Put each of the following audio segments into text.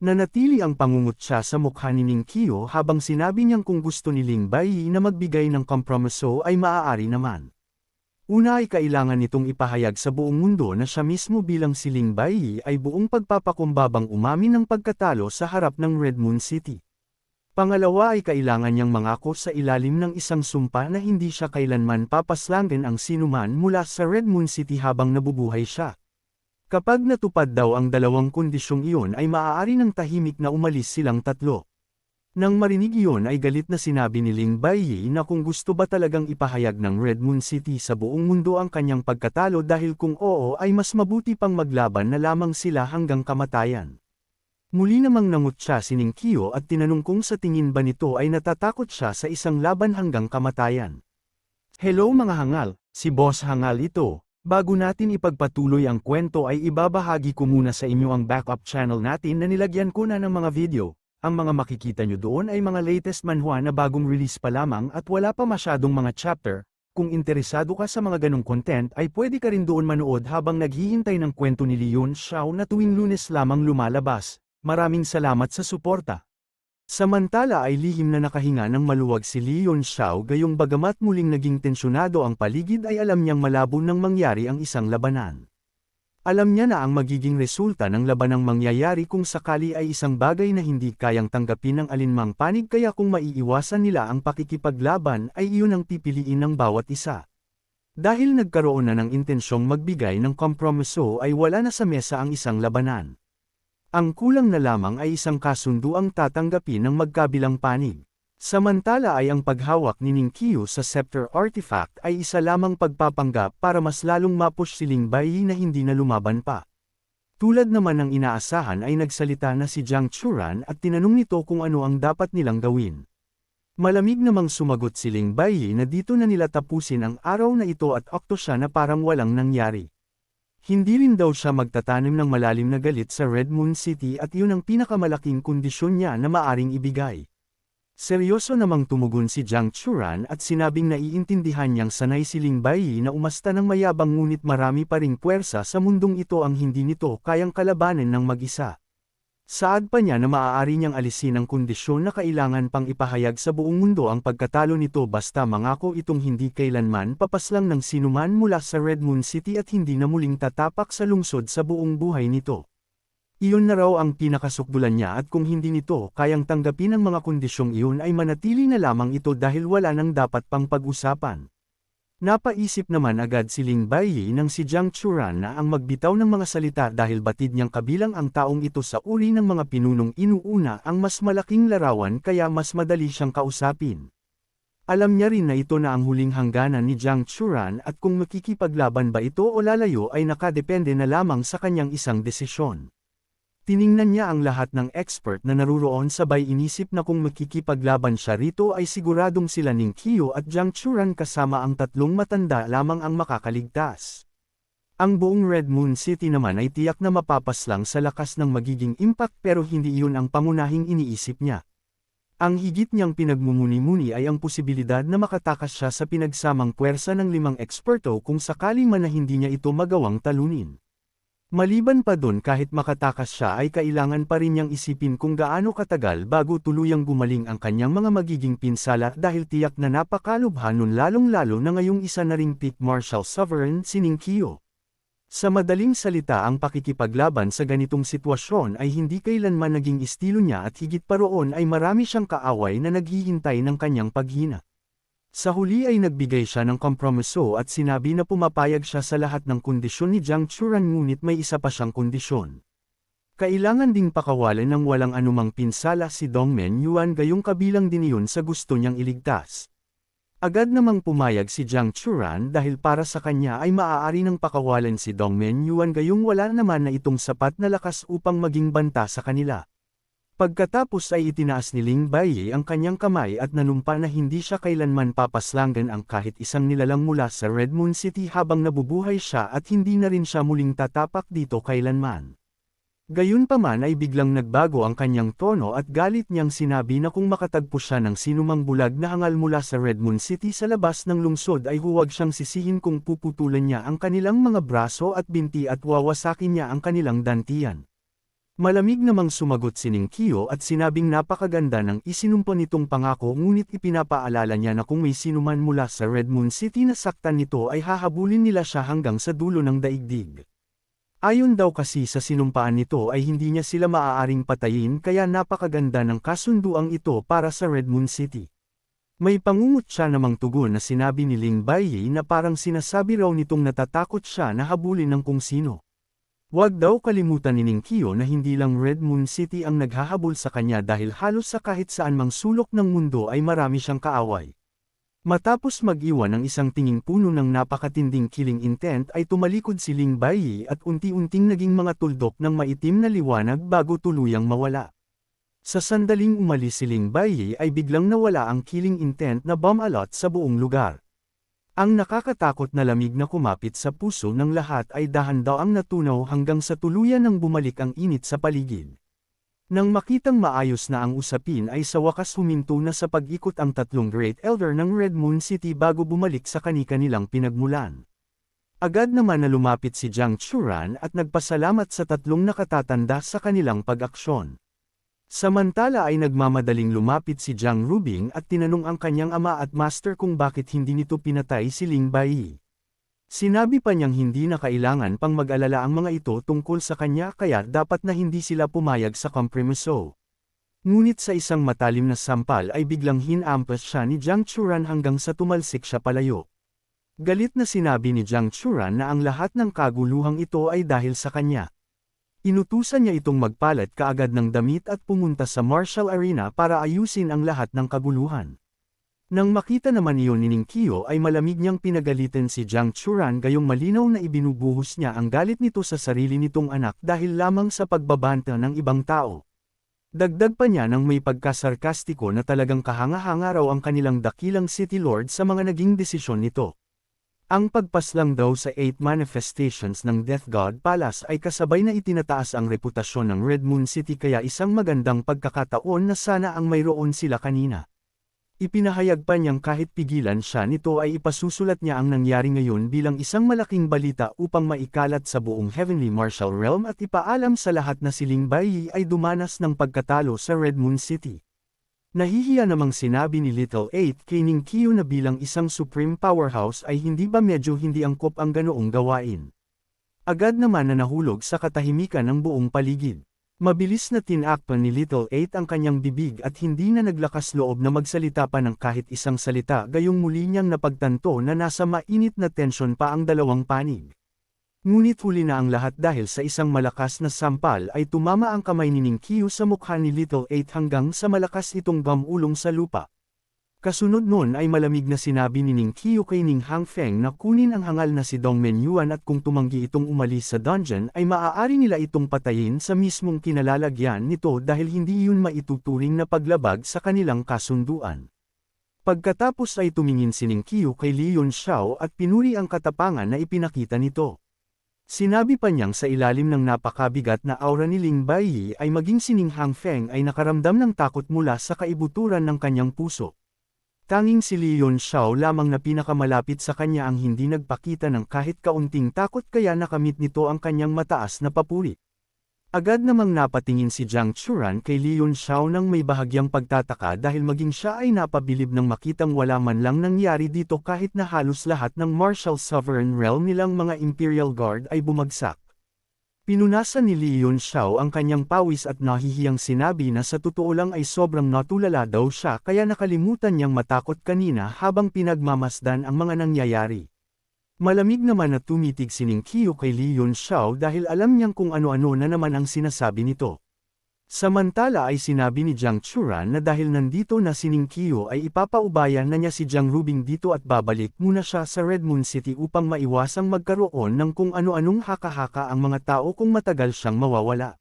Nanatili ang pangungutya sa mukha ni Ning Qiu habang sinabi niyang kung gusto ni Ling Baiyi na magbigay ng kompromiso ay maaari naman. Una ay kailangan nitong ipahayag sa buong mundo na siya mismo bilang si Ling Baiyi ay buong pagpapakumbabang umamin ng pagkatalo sa harap ng Red Moon City. Pangalawa ay kailangan niyang mangako sa ilalim ng isang sumpa na hindi siya kailanman papaslangin ang sinuman mula sa Red Moon City habang nabubuhay siya. Kapag natupad daw ang dalawang kondisyong iyon ay maaari ng tahimik na umalis silang tatlo. Nang marinig iyon ay galit na sinabi ni Ling Baiyi na kung gusto ba talagang ipahayag ng Red Moon City sa buong mundo ang kanyang pagkatalo dahil kung oo ay mas mabuti pang maglaban na lamang sila hanggang kamatayan. Muli namang nangutya si Ning Qiu at tinanong kung sa tingin ba nito ay natatakot siya sa isang laban hanggang kamatayan. Hello mga hangal, si Boss Hangal ito. Bago natin ipagpatuloy ang kwento ay ibabahagi ko muna sa inyo ang backup channel natin na nilagyan ko na ng mga video. Ang mga makikita nyo doon ay mga latest manhwa na bagong release pa lamang at wala pa masyadong mga chapter. Kung interesado ka sa mga ganong content ay pwede ka rin doon manood habang naghihintay ng kwento ni Leon Xiao na tuwing Lunes lamang lumalabas. Maraming salamat sa suporta. Samantala ay lihim na nakahinga ng maluwag si Leon Xiao gayong bagamat muling naging tensyonado ang paligid ay alam niyang malabo nang mangyari ang isang labanan. Alam niya na ang magiging resulta ng labanang mangyayari kung sakali ay isang bagay na hindi kayang tanggapin ng alinmang panig kaya kung maiiwasan nila ang pakikipaglaban ay iyon ang pipiliin ng bawat isa. Dahil nagkaroon na ng intensyong magbigay ng kompromiso ay wala na sa mesa ang isang labanan. Ang kulang na lamang ay isang kasunduang tatanggapin ng magkabilang panig. Samantala ay ang paghawak ni Ning Qiu sa Scepter Artifact ay isa lamang pagpapanggap para mas lalong mapush si Ling Baiyi na hindi na lumaban pa. Tulad naman ng inaasahan ay nagsalita na si Jiang Churan at tinanong nito kung ano ang dapat nilang gawin. Malamig namang sumagot si Ling Baiyi na dito na nila tapusin ang araw na ito at okto siya na parang walang nangyari. Hindi rin daw siya magtatanim ng malalim na galit sa Red Moon City at yun ang pinakamalaking kondisyon niya na maaring ibigay. Seryoso namang tumugon si Jiang Churan at sinabing naiintindihan niyang sanay si Ling Baiyi na umasta ng mayabang ngunit marami pa ring puwersa sa mundong ito ang hindi nito kayang kalabanin ng mag-isa. Saad pa niya na maaari niyang alisin ang kondisyon na kailangan pang ipahayag sa buong mundo ang pagkatalo nito basta mangako itong hindi kailanman papaslang ng sinuman mula sa Red Moon City at hindi na muling tatapak sa lungsod sa buong buhay nito. Iyon na raw ang pinakasukdulan niya at kung hindi nito kayang tanggapin ang mga kondisyong iyon ay manatili na lamang ito dahil wala nang dapat pang pag-usapan. Napaisip naman agad si Ling Baiyi nang si Jiang Churan na ang magbitaw ng mga salita dahil batid niyang kabilang ang taong ito sa uri ng mga pinunong inuuna ang mas malaking larawan kaya mas madali siyang kausapin. Alam niya rin na ito na ang huling hangganan ni Jiang Churan at kung makikipaglaban ba ito o lalayo ay nakadepende na lamang sa kanyang isang desisyon. Tiningnan niya ang lahat ng expert na naruroon sabay inisip na kung makikipaglaban siya rito ay siguradong sila Ning Qiu at Jiang Churan kasama ang tatlong matanda lamang ang makakaligtas. Ang buong Red Moon City naman ay tiyak na mapapaslang sa lakas ng magiging impact pero hindi iyon ang pangunahing iniisip niya. Ang higit niyang pinagmumuni-muni ay ang posibilidad na makatakas siya sa pinagsamang puwersa ng 5 eksperto kung sakali man na hindi niya ito magawang talunin. Maliban pa dun kahit makatakas siya ay kailangan pa rin niyang isipin kung gaano katagal bago tuluyang gumaling ang kanyang mga magiging pinsala dahil tiyak na napakalubha nun lalong-lalo na ngayong isa na ring peak martial sovereign si Ning Qiu. Sa madaling salita ang pakikipaglaban sa ganitong sitwasyon ay hindi kailanman naging estilo niya at higit pa roon ay marami siyang kaaway na naghihintay ng kanyang paghina. Sa huli ay nagbigay siya ng kompromiso at sinabi na pumapayag siya sa lahat ng kondisyon ni Jiang Churan ngunit may isa pa siyang kondisyon. Kailangan ding pakawalan ng walang anumang pinsala si Dongmen Yuan gayong kabilang din iyon sa gusto niyang iligtas. Agad namang pumayag si Jiang Churan dahil para sa kanya ay maaari ng pakawalan si Dongmen Yuan gayong wala naman na itong sapat na lakas upang maging banta sa kanila. Pagkatapos ay itinaas ni Ling Baiyi ang kanyang kamay at nanumpa na hindi siya kailanman papaslangan ang kahit isang nilalang mula sa Red Moon City habang nabubuhay siya at hindi na rin siya muling tatapak dito kailanman. Gayunpaman ay biglang nagbago ang kanyang tono at galit niyang sinabi na kung makatagpo siya ng sinumang bulag na hangal mula sa Red Moon City sa labas ng lungsod ay huwag siyang sisihin kung puputulan niya ang kanilang mga braso at binti at wawasakin niya ang kanilang dantian. Malamig namang sumagot si Ning Qiu at sinabing napakaganda ng isinumpa nitong pangako ngunit ipinapaalala niya na kung may sinuman mula sa Red Moon City na saktan nito ay hahabulin nila siya hanggang sa dulo ng daigdig. Ayon daw kasi sa sinumpaan nito ay hindi niya sila maaaring patayin kaya napakaganda ng kasunduang ito para sa Red Moon City. May pangungutya namang tugon na sinabi ni Ling Baiyi na parang sinasabi raw nitong natatakot siya na habulin ng kung sino. Huwag daw kalimutan ni Ning Qiu na hindi lang Red Moon City ang naghahabol sa kanya dahil halos sa kahit saan mang sulok ng mundo ay marami siyang kaaway. Matapos mag-iwan ng isang tinging puno ng napakatinding killing intent ay tumalikod si Ling Baiyi at unti-unting naging mga tuldok ng maitim na liwanag bago tuluyang mawala. Sa sandaling umalis si Ling Baiyi ay biglang nawala ang killing intent na bomb alot sa buong lugar. Ang nakakatakot na lamig na kumapit sa puso ng lahat ay dahan-daang natunaw hanggang sa tuluyan ng bumalik ang init sa paligid. Nang makitang maayos na ang usapin ay sa wakas huminto na sa pag-ikot ang tatlong Great Elder ng Red Moon City bago bumalik sa kani-kanilang pinagmulan. Agad naman na lumapit si Jiang Churan at nagpasalamat sa tatlong nakatatanda sa kanilang pag-aksyon. Samantala ay nagmamadaling lumapit si Jiang Rubing at tinanong ang kanyang ama at master kung bakit hindi nito pinatay si Ling Baiyi. Sinabi pa niyang hindi na kailangan pang mag-alala ang mga ito tungkol sa kanya kaya dapat na hindi sila pumayag sa kompromiso. Ngunit sa isang matalim na sampal ay biglang hinampas siya ni Jiang Churan hanggang sa tumalsik siya palayo. Galit na sinabi ni Jiang Churan na ang lahat ng kaguluhang ito ay dahil sa kanya. Inutusan niya itong magpalat kaagad ng damit at pumunta sa martial arena para ayusin ang lahat ng kaguluhan. Nang makita naman iyon ni Ning Qiu ay malamig niyang pinagalitan si Jiang Churan gayong malinaw na ibinubuhos niya ang galit nito sa sarili nitong anak dahil lamang sa pagbabanta ng ibang tao. Dagdag pa niya nang may pagkasarkastiko na talagang kahanga-hanga raw ang kanilang dakilang City Lord sa mga naging desisyon nito. Ang pagpaslang daw sa 8 manifestations ng Death God Palace ay kasabay na itinataas ang reputasyon ng Red Moon City kaya isang magandang pagkakataon na sana ang mayroon sila kanina. Ipinahayag pa niyang kahit pigilan siya nito ay ipasusulat niya ang nangyari ngayon bilang isang malaking balita upang maikalat sa buong Heavenly Martial Realm at ipaalam sa lahat na si Ling Baiyi ay dumanas ng pagkatalo sa Red Moon City. Nahihiya namang sinabi ni Little 8 kay Ning Qiu na bilang isang supreme powerhouse ay hindi ba medyo hindi angkop ang ganoong gawain. Agad naman na nahulog sa katahimikan ng buong paligid. Mabilis na tinakpan ni Little 8 ang kanyang bibig at hindi na naglakas loob na magsalita pa ng kahit isang salita gayong muli niyang napagtanto na nasa mainit na tensyon pa ang dalawang panig. Ngunit huli na ang lahat dahil sa isang malakas na sampal ay tumama ang kamay ni Ning Qiu sa mukha ni Little 8 hanggang sa malakas itong gamulong sa lupa. Kasunod nun ay malamig na sinabi ni Ning Qiu kay Ning Hangfeng na kunin ang hangal na si Dong Menyuan at kung tumanggi itong umalis sa dungeon ay maaari nila itong patayin sa mismong kinalalagyan nito dahil hindi yun maituturing na paglabag sa kanilang kasunduan. Pagkatapos ay tumingin si Ning Qiu kay Li Yunxiao at pinuri ang katapangan na ipinakita nito. Sinabi pa niyang sa ilalim ng napakabigat na aura ni Ling Baiyi ay maging si Ning Hangfeng ay nakaramdam ng takot mula sa kaibuturan ng kanyang puso. Tanging si Li Yunxiao lamang na pinakamalapit sa kanya ang hindi nagpakita ng kahit kaunting takot kaya nakamit nito ang kanyang mataas na papuri. Agad namang napatingin si Jiang Churan kay Li Yunxiao nang may bahagyang pagtataka dahil maging siya ay napabilib nang makitang wala man lang nangyari dito kahit na halos lahat ng Martial Sovereign Realm nilang mga Imperial Guard ay bumagsak. Pinunasan ni Li Yunxiao ang kanyang pawis at nahihiyang sinabi na sa totoo lang ay sobrang natulala daw siya kaya nakalimutan niyang matakot kanina habang pinagmamasdan ang mga nangyayari. Malamig naman na tumitig si Ning Qiu kay Li Yunxiao dahil alam niyang kung ano-ano na naman ang sinasabi nito. Samantala ay sinabi ni Jiang Churan na dahil nandito na si Ning Qiu ay ipapaubayan na niya si Jiang Rubing dito at babalik muna siya sa Red Moon City upang maiwasang magkaroon ng kung ano-anong haka-haka ang mga tao kung matagal siyang mawawala.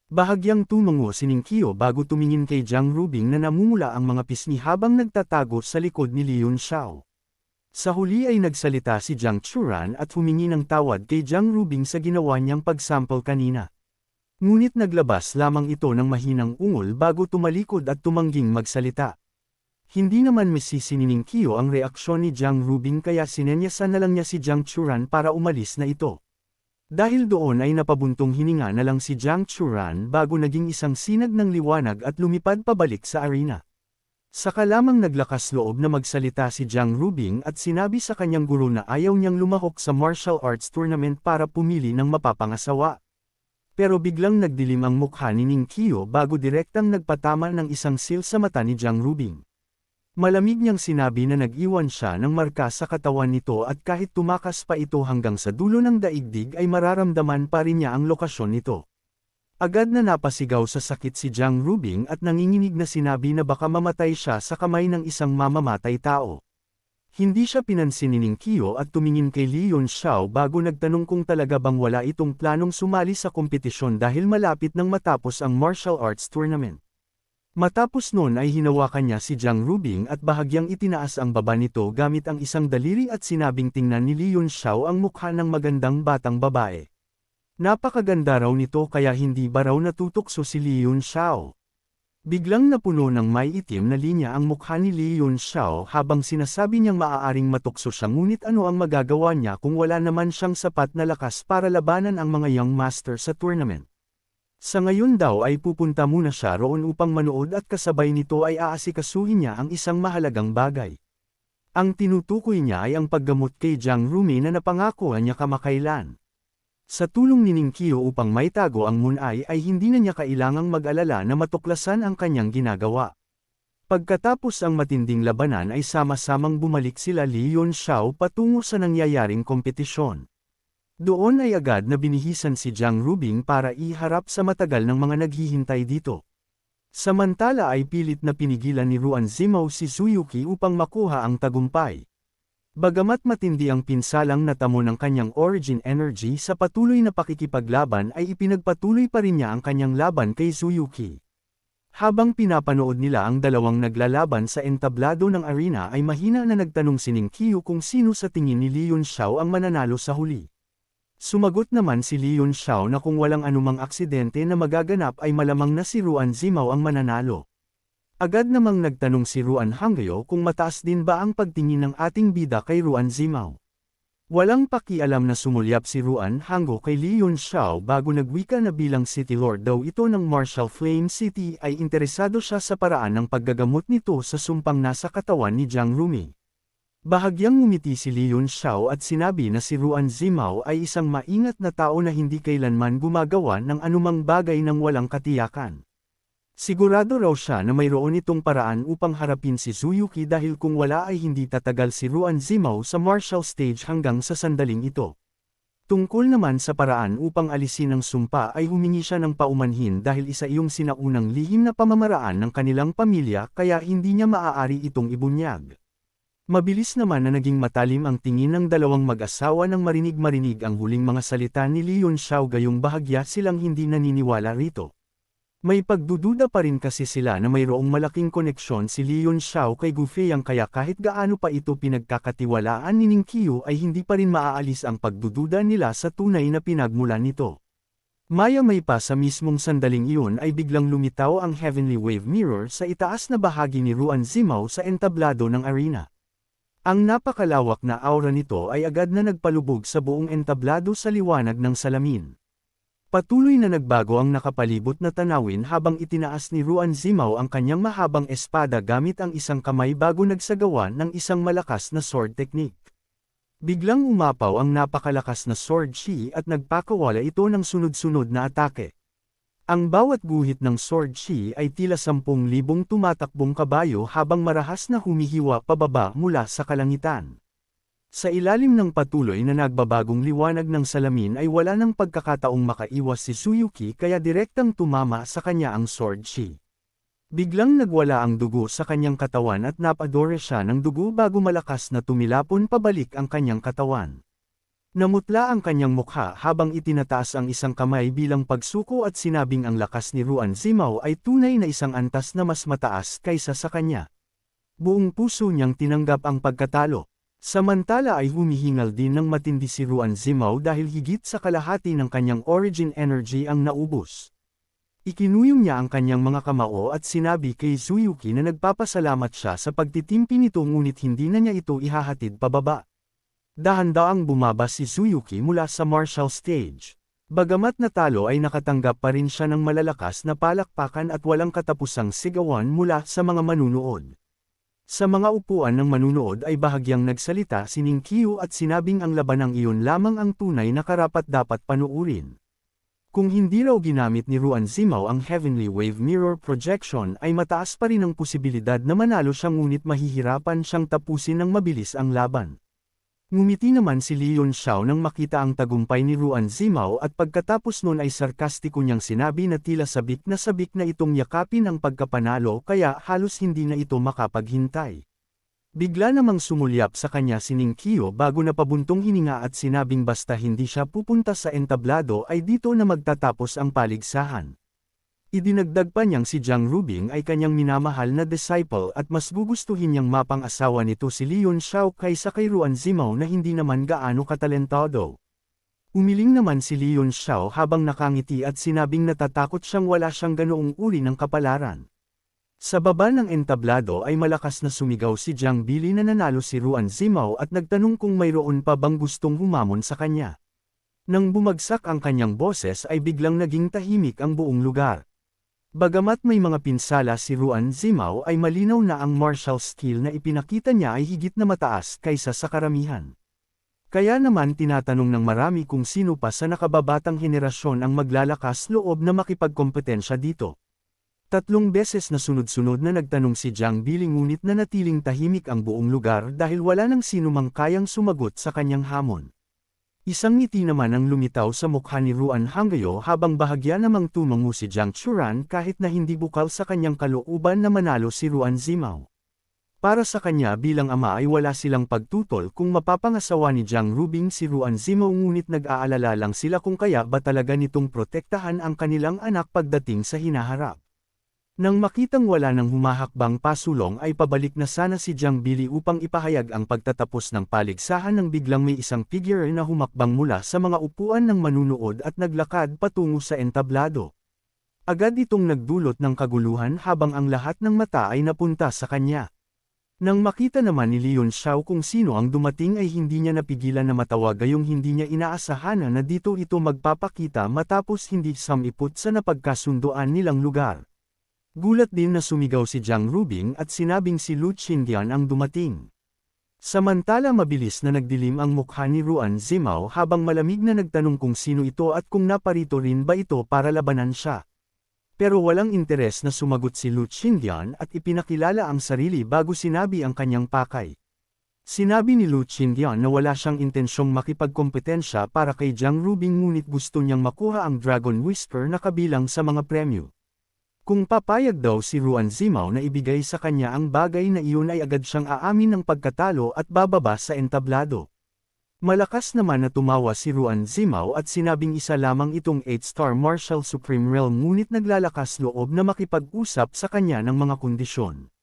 Bahagyang tumungo si Ning Qiu bago tumingin kay Jiang Rubing na namumula ang mga pisngi habang nagtatago sa likod ni Li Yunxiao. Sa huli ay nagsalita si Jiang Churan at humingi ng tawad kay Jiang Rubing sa ginawa niyang pagsample kanina. Ngunit naglabas lamang ito ng mahinang ungol bago tumalikod at tumangging magsalita. Hindi naman masisi ni Ning Qiu ang reaksyon ni Jiang Rubing kaya sinenyasan na lang niya si Jiang Churan para umalis na ito. Dahil doon ay napabuntong hininga na lang si Jiang Churan bago naging isang sinag ng liwanag at lumipad pabalik sa arena. Saka lamang naglakas loob na magsalita si Jiang Rubing at sinabi sa kanyang guro na ayaw niyang lumahok sa martial arts tournament para pumili ng mapapangasawa. Pero biglang nagdilim ang mukha ni Ning Qiu bago direktang nagpatama ng isang sil sa mata ni Jiang Rubing. Malamig niyang sinabi na nag-iwan siya ng marka sa katawan nito at kahit tumakas pa ito hanggang sa dulo ng daigdig ay mararamdaman pa rin niya ang lokasyon nito. Agad na napasigaw sa sakit si Jiang Rubing at nanginginig na sinabi na baka mamatay siya sa kamay ng isang mamamatay tao. Hindi siya pinansin ni Ning Qiu at tumingin kay Li Yunxiao bago nagtanong kung talaga bang wala itong planong sumali sa kompetisyon dahil malapit nang matapos ang martial arts tournament. Matapos nun ay hinawakan niya si Jiang Rubing at bahagyang itinaas ang baba nito gamit ang isang daliri at sinabing tingnan ni Li Yunxiao ang mukha ng magandang batang babae. Napakaganda raw nito kaya hindi ba raw natutokso si Li Yunxiao. Biglang napuno ng may itim na linya ang mukha ni Li Yunxiao habang sinasabi niyang maaaring matukso siya ngunit ano ang magagawa niya kung wala naman siyang sapat na lakas para labanan ang mga young master sa tournament. Sa ngayon daw ay pupunta muna siya roon upang manood at kasabay nito ay aasikasuhin niya ang isang mahalagang bagay. Ang tinutukoy niya ay ang paggamot kay Jiang Rumi na napangakuan niya kamakailan. Sa tulong ni Ning Qiu upang maitago ang Moon Eye ay hindi na niya kailangang mag-alala na matuklasan ang kanyang ginagawa. Pagkatapos ang matinding labanan ay sama-samang bumalik sila Li Yunxiao patungo sa nangyayaring kompetisyon. Doon ay agad na binihisan si Jiang Rubing para iharap sa matagal ng mga naghihintay dito. Samantala ay pilit na pinigilan ni Ruan Zimao si Zuyuki upang makuha ang tagumpay. Bagamat matindi ang pinsalang natamo ng kanyang origin energy sa patuloy na pakikipaglaban ay ipinagpatuloy pa rin niya ang kanyang laban kay Zuyuki. Habang pinapanood nila ang dalawang naglalaban sa entablado ng arena ay mahina na nagtanong si Ning Qiu kung sino sa tingin ni Li Yunxiao ang mananalo sa huli. Sumagot naman si Li Yunxiao na kung walang anumang aksidente na magaganap ay malamang na si Ruan Zimao ang mananalo. Agad namang nagtanong si Ruan Hangyo kung mataas din ba ang pagtingin ng ating bida kay Ruan Zimao. Walang pakialam na sumulyap si Ruan Hangyo kay Li Yunxiao bago nagwika na bilang City Lord daw ito ng Martial Flame City ay interesado siya sa paraan ng paggagamot nito sa sumpang nasa katawan ni Jiang Rumi. Bahagyang ngumiti si Li Yunxiao at sinabi na si Ruan Zimao ay isang maingat na tao na hindi kailanman gumagawa ng anumang bagay ng walang katiyakan. Sigurado raw siya na mayroon itong paraan upang harapin si Zuyuki dahil kung wala ay hindi tatagal si Ruan Zimao sa martial stage hanggang sa sandaling ito. Tungkol naman sa paraan upang alisin ang sumpa ay humingi siya ng paumanhin dahil isa iyong sinaunang lihim na pamamaraan ng kanilang pamilya kaya hindi niya maaari itong ibunyag. Mabilis naman na naging matalim ang tingin ng dalawang mag-asawa nang marinig-marinig ang huling mga salita ni Li Yunxiao gayong bahagya silang hindi naniniwala rito. May pagdududa pa rin kasi sila na mayroong malaking koneksyon si Li Yunxiao kay Gu Feiyang kaya kahit gaano pa ito pinagkakatiwalaan ni Ning Qiu ay hindi pa rin maaalis ang pagdududa nila sa tunay na pinagmulan nito. Maya-may pa sa mismong sandaling iyon ay biglang lumitaw ang Heavenly Wave Mirror sa itaas na bahagi ni Ruan Zimao sa entablado ng arena. Ang napakalawak na aura nito ay agad na nagpalubog sa buong entablado sa liwanag ng salamin. Patuloy na nagbago ang nakapalibot na tanawin habang itinaas ni Ruan Zimao ang kanyang mahabang espada gamit ang isang kamay bago nagsagawa ng isang malakas na sword technique. Biglang umapaw ang napakalakas na sword chi at nagpakawala ito ng sunod-sunod na atake. Ang bawat guhit ng sword chi ay tila 10,000 tumatakbong kabayo habang marahas na humihiwa pababa mula sa kalangitan. Sa ilalim ng patuloy na nagbabagong liwanag ng salamin ay wala nang pagkakataong makaiwas si Zuyuki kaya direktang tumama sa kanya ang sword chi. Biglang nagwala ang dugo sa kanyang katawan at napadore siya ng dugo bago malakas na tumilapon pabalik ang kanyang katawan. Namutla ang kanyang mukha habang itinataas ang isang kamay bilang pagsuko at sinabing ang lakas ni Ruan Zimao ay tunay na isang antas na mas mataas kaysa sa kanya. Buong puso niyang tinanggap ang pagkatalo. Samantala ay humihingal din ng matindi si Ruan Zimao dahil higit sa kalahati ng kanyang origin energy ang naubos. Ikinuyong niya ang kanyang mga kamao at sinabi kay Zuyuki na nagpapasalamat siya sa pagtitimpi nito ngunit hindi na niya ito ihahatid pababa. Dahan-daang bumaba si Tsuyuki mula sa martial stage. Bagamat natalo ay nakatanggap pa rin siya ng malalakas na palakpakan at walang katapusang sigawan mula sa mga manunood. Sa mga upuan ng manunood ay bahagyang nagsalita si Ninkyu at sinabing ang labanang iyon lamang ang tunay na karapat-dapat panuurin. Kung hindi raw ginamit ni Ruan Zimao ang Heavenly Wave Mirror Projection ay mataas pa rin ang posibilidad na manalo siya ngunit mahihirapan siyang tapusin ng mabilis ang laban. Ngumiti naman si Leon Xiao nang makita ang tagumpay ni Ruan Zimao at pagkatapos nun ay sarkastiko niyang sinabi na tila sabik na itong yakapin ang pagkapanalo kaya halos hindi na ito makapaghintay. Bigla namang sumulyap sa kanya si Ninkyu bago napabuntong hininga at sinabing basta hindi siya pupunta sa entablado ay dito na magtatapos ang paligsahan. Idinagdag pa niyang si Jiang Rubing ay kanyang minamahal na disciple at mas gugustuhin niyang mapang-asawa nito si Leon Xiao kaysa kay Ruan Zimao na hindi naman gaano katalentado. Umiling naman si Leon Xiao habang nakangiti at sinabing natatakot siyang wala siyang ganoong uri ng kapalaran. Sa baba ng entablado ay malakas na sumigaw si Jiang Bili na nanalo si Ruan Zimao at nagtanong kung mayroon pa bang gustong humamon sa kanya. Nang bumagsak ang kanyang boses ay biglang naging tahimik ang buong lugar. Bagamat may mga pinsala si Ruan Zimao ay malinaw na ang martial skill na ipinakita niya ay higit na mataas kaysa sa karamihan. Kaya naman tinatanong ng marami kung sino pa sa nakababatang henerasyon ang maglalakas loob na makipagkompetensya dito. 3 beses na sunod-sunod na nagtanong si Jiang Bili ngunit nanatiling tahimik ang buong lugar dahil wala nang sino mang kayang sumagot sa kanyang hamon. Isang ngiti naman ang lumitaw sa mukha ni Ruan Hangyo habang bahagya namang tumango si Jiang Churan kahit na hindi bukal sa kanyang kalooban na manalo si Ruan Zimao. Para sa kanya bilang ama ay wala silang pagtutol kung mapapangasawa ni Jiang Rubing si Ruan Zimao ngunit nag-aalala lang sila kung kaya ba talaga nitong protektahan ang kanilang anak pagdating sa hinaharap. Nang makitang wala nang humahakbang pasulong ay pabalik na sana si Jiang Bili upang ipahayag ang pagtatapos ng paligsahan nang biglang may isang figure na humakbang mula sa mga upuan ng manunood at naglakad patungo sa entablado. Agad itong nagdulot ng kaguluhan habang ang lahat ng mata ay napunta sa kanya. Nang makita naman ni Leon Xiao kung sino ang dumating ay hindi niya napigilan na matawa gayong hindi niya inaasahan na dito ito magpapakita matapos hindi samipot sa napagkasunduan nilang lugar. Gulat din na sumigaw si Jiang Rubing at sinabing si Lu Qingdian ang dumating. Samantala mabilis na nagdilim ang mukha ni Ruan Zimao habang malamig na nagtanong kung sino ito at kung naparito rin ba ito para labanan siya. Pero walang interes na sumagot si Lu Qingdian at ipinakilala ang sarili bago sinabi ang kanyang pakay. Sinabi ni Lu Qingdian na wala siyang intensyong makipagkompetensya para kay Jiang Rubing ngunit gusto niyang makuha ang Dragon Whisper na kabilang sa mga premyo. Kung papayag daw si Ruan Zimao na ibigay sa kanya ang bagay na iyon ay agad siyang aamin ng pagkatalo at bababa sa entablado. Malakas naman na tumawa si Ruan Zimao at sinabing isa lamang itong 8-star Martial Supreme Realm ngunit naglalakas loob na makipag-usap sa kanya ng mga kondisyon.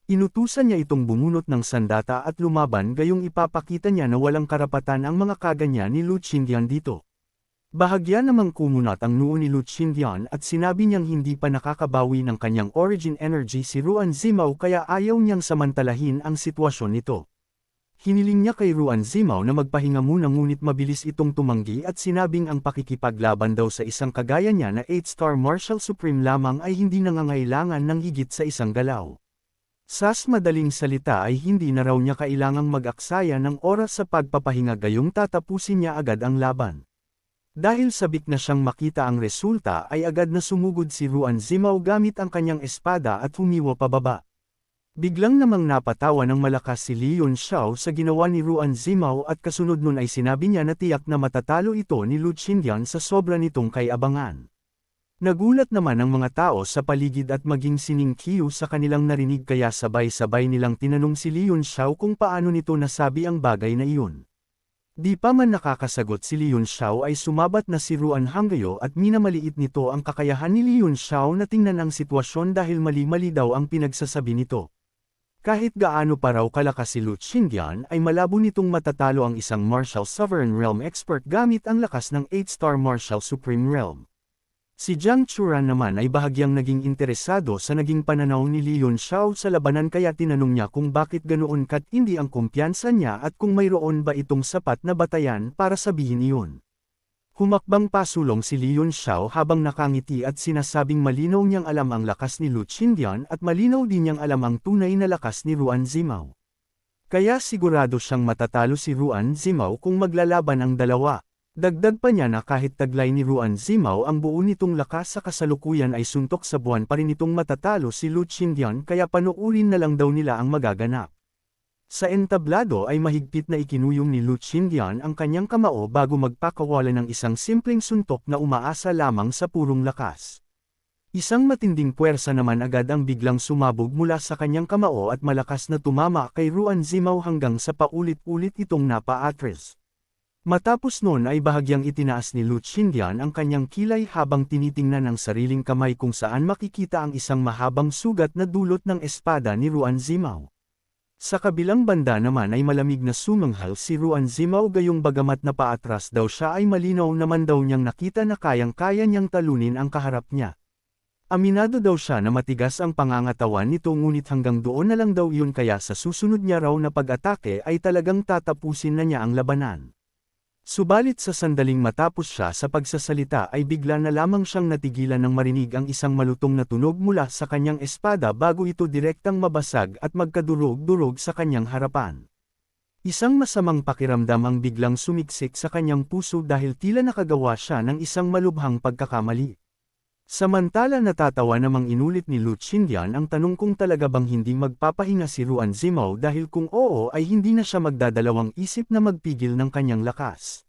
Inutusan niya itong bumunot ng sandata at lumaban gayong ipapakita niya na walang karapatan ang mga kaganyan ni Lu Qingdian dito. Bahagya namang kumunat ang noo ni Lu Qingdian at sinabi niyang hindi pa nakakabawi ng kanyang origin energy si Ruan Zimao kaya ayaw niyang samantalahin ang sitwasyon nito. Hiniling niya kay Ruan Zimao na magpahinga muna ngunit mabilis itong tumanggi at sinabing ang pakikipaglaban daw sa isang kagaya niya na 8-star Martial Supreme lamang ay hindi nangangailangan ng higit sa isang galaw. Sas madaling salita ay hindi na raw niya kailangang mag-aksaya ng oras sa pagpapahinga gayong tatapusin niya agad ang laban. Dahil sabik na siyang makita ang resulta ay agad na sumugod si Ruan Zimao gamit ang kanyang espada at humiwa pababa. Biglang namang napatawa ng malakas si Leon Xiao sa ginawa ni Ruan Zimao at kasunod nun ay sinabi niya na tiyak na matatalo ito ni Lu Qingdian sa sobra nitong kay-abangan. Nagulat naman ang mga tao sa paligid at maging si Ninkyu sa kanilang narinig kaya sabay-sabay nilang tinanong si Leon Xiao kung paano nito nasabi ang bagay na iyon. Di pa man nakakasagot si Leon Xiao ay sumabat na si Ruan Hangyo at minamaliit nito ang kakayahan ni Leon Xiao na tingnan ang sitwasyon dahil mali-mali daw ang pinagsasabi nito. Kahit gaano pa raw kalakas si Lu Qingdian ay malabo nitong matatalo ang isang Martial Sovereign Realm expert gamit ang lakas ng 8-star Martial Supreme Realm. Si Jiang Churan naman ay bahagyang naging interesado sa naging pananaw ni Li Yunxiao sa labanan kaya tinanong niya kung bakit ganoon katindi ang kumpiyansa niya at kung mayroon ba itong sapat na batayan para sabihin iyon. Humakbang pasulong si Li Yunxiao habang nakangiti at sinasabing malinaw niyang alam ang lakas ni Lu Qindian at malinaw din niyang alam ang tunay na lakas ni Ruan Zimao. Kaya sigurado siyang matatalo si Ruan Zimao kung maglalaban ang dalawa. Dagdag pa niya na kahit taglay ni Ruan Zimao ang buo nitong lakas sa kasalukuyan ay suntok sa buwan pa rin itong matatalo si Lu Qindian kaya panoorin na lang daw nila ang magaganap. Sa entablado ay mahigpit na ikinuyong ni Lu Qindian ang kanyang kamao bago magpakawala ng isang simpleng suntok na umaasa lamang sa purong lakas. Isang matinding puwersa naman agad ang biglang sumabog mula sa kanyang kamao at malakas na tumama kay Ruan Zimao hanggang sa paulit-ulit itong napa-atras. Matapos noon ay bahagyang itinaas ni Lu Qindian ang kanyang kilay habang tinitingnan ang sariling kamay kung saan makikita ang isang mahabang sugat na dulot ng espada ni Ruan Zimao. Sa kabilang banda naman ay malamig na sumanghal si Ruan Zimao gayong bagamat na paatras daw siya ay malinaw naman daw niyang nakita na kayang-kaya niyang talunin ang kaharap niya. Aminado daw siya na matigas ang pangangatawan nito ngunit hanggang doon na lang daw yun kaya sa susunod niya raw na pag-atake ay talagang tatapusin na niya ang labanan. Subalit sa sandaling matapos siya sa pagsasalita ay bigla na lamang siyang natigilan nang marinig ang isang malutong na tunog mula sa kanyang espada bago ito direktang mabasag at magkadurog-durog sa kanyang harapan. Isang masamang pakiramdam ang biglang sumiksik sa kanyang puso dahil tila nakagawa siya ng isang malubhang pagkakamali. Samantala natatawa namang inulit ni Lu Qindian ang tanong kung talaga bang hindi magpapahinga si Ruan Zimao dahil kung oo ay hindi na siya magdadalawang isip na magpigil ng kanyang lakas.